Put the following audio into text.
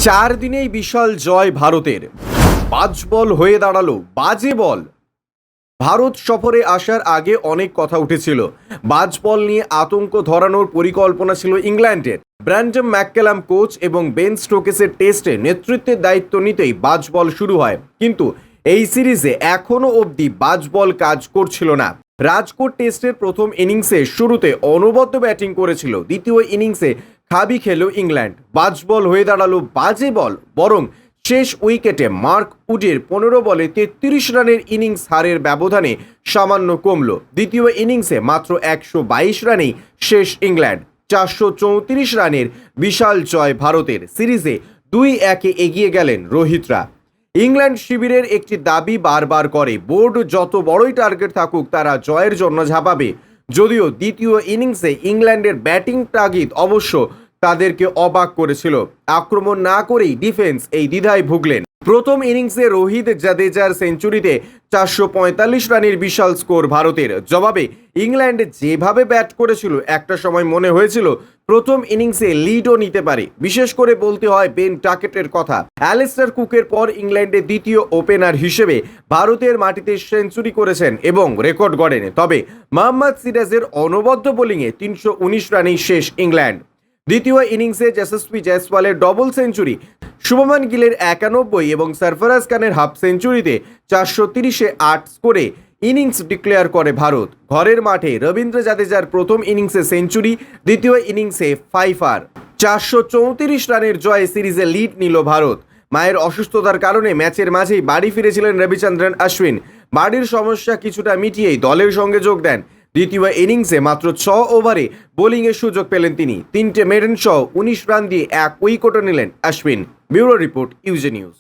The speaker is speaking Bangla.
চার দিনেই বিশাল জয় ভারতের। বাজবল হয়ে দাঁড়ালো বাজে বল। ভারত সফরে আসার আগে অনেক কথা উঠেছিল। বাজবল নিয়ে আতঙ্ক ধরানোর পরিকল্পনা ছিল ইংল্যান্ডের। ব্র্যান্ডন ম্যাককালাম কোচ এবং বেন স্টোকেসের টেস্টে নেতৃত্বের দায়িত্ব নিতেই বাজবল শুরু হয়, কিন্তু এই সিরিজে এখনও অবধি বাজবল কাজ করছিল না। রাজকোট টেস্টের প্রথম ইনিংসে শুরুতে অনবদ্য ব্যাটিং করেছিল, দ্বিতীয় ইনিংসে খাবি খেল ইংল্যান্ড। বাজবল হয়ে দাঁড়ালো বাজে বল। বরং শেষ উইকেটে মার্ক উডের 15 বলে 33 রানের ইনিংস হারের ব্যবধানে সামান্য কমল। দ্বিতীয় ইনিংসে মাত্র 122 রানেই শেষ ইংল্যান্ড। 434 রানের বিশাল জয় ভারতের। সিরিজে 2-1 এগিয়ে গেলেন রোহিতরা। ইংল্যান্ড শিবিরের একটি দাবি বারবার করে, বোর্ড যত বড়ই টার্গেট থাকুক তারা জয়ের জন্য ঝাঁপাবে। যদিও দ্বিতীয় ইনিংসে ইংল্যান্ডের ব্যাটিং তাগিদ অবশ্য তাদেরকে অবাক করেছিল। আক্রমণ না করেই ডিফেন্স এই দ্বিধায় ভুগলেন। প্রথম ইনিংসে রোহিত জাদেজার সেঞ্চুরিতে 445 রানের বিশাল স্কোর ভারতের। জবাবে ইংল্যান্ড যেভাবে ব্যাট করেছিল, একটা সময় মনে হয়েছিল প্রথম ইনিংসে লিডও নিতে পারে। বিশেষ করে বলতে হয় বেন টাকেটের কথা। অ্যালিস্টার কুকের পর ইংল্যান্ডের দ্বিতীয় ওপেনার হিসেবে ভারতের মাটিতে সেঞ্চুরি করেছেন এবং রেকর্ড গড়েন। তবে মোহাম্মদ সিরাজের অনবদ্য বোলিংয়ে 319 রানেই শেষ ইংল্যান্ড। দ্বিতীয় ইনিংসে যশস্বী জয়সওয়ালের ডবল সেঞ্চুরি, শুভমান গিলের 91 এবং সরফরাজ খানের হাফ সেঞ্চুরিতে 430-এ 8 স্কোরে ইনিংস ডিক্লেয়ার করে ভারত। ঘরের মাঠে রবীন্দ্র জাদেজার প্রথম ইনিংসে সেঞ্চুরি, দ্বিতীয় ইনিংসে 5 434 রানের জয়ে সিরিজে লিড নিল ভারত। মায়ের অসুস্থতার কারণে ম্যাচের মাঝেই বাড়ি ফিরেছিলেন রবিচন্দ্রন অশ্বিন। বাড়ির সমস্যা কিছুটা মিটিয়েই দলের সঙ্গে যোগ দেন। দ্বিতীয় ইনিংসে মাত্র 6 ওভারে বোলিংয়ের সুযোগ পেলেন তিনি। 3টে মেডেন সহ 19 রান দিয়ে 1 উইকেটও নিলেন Ashwin. Bureau report, UJ news.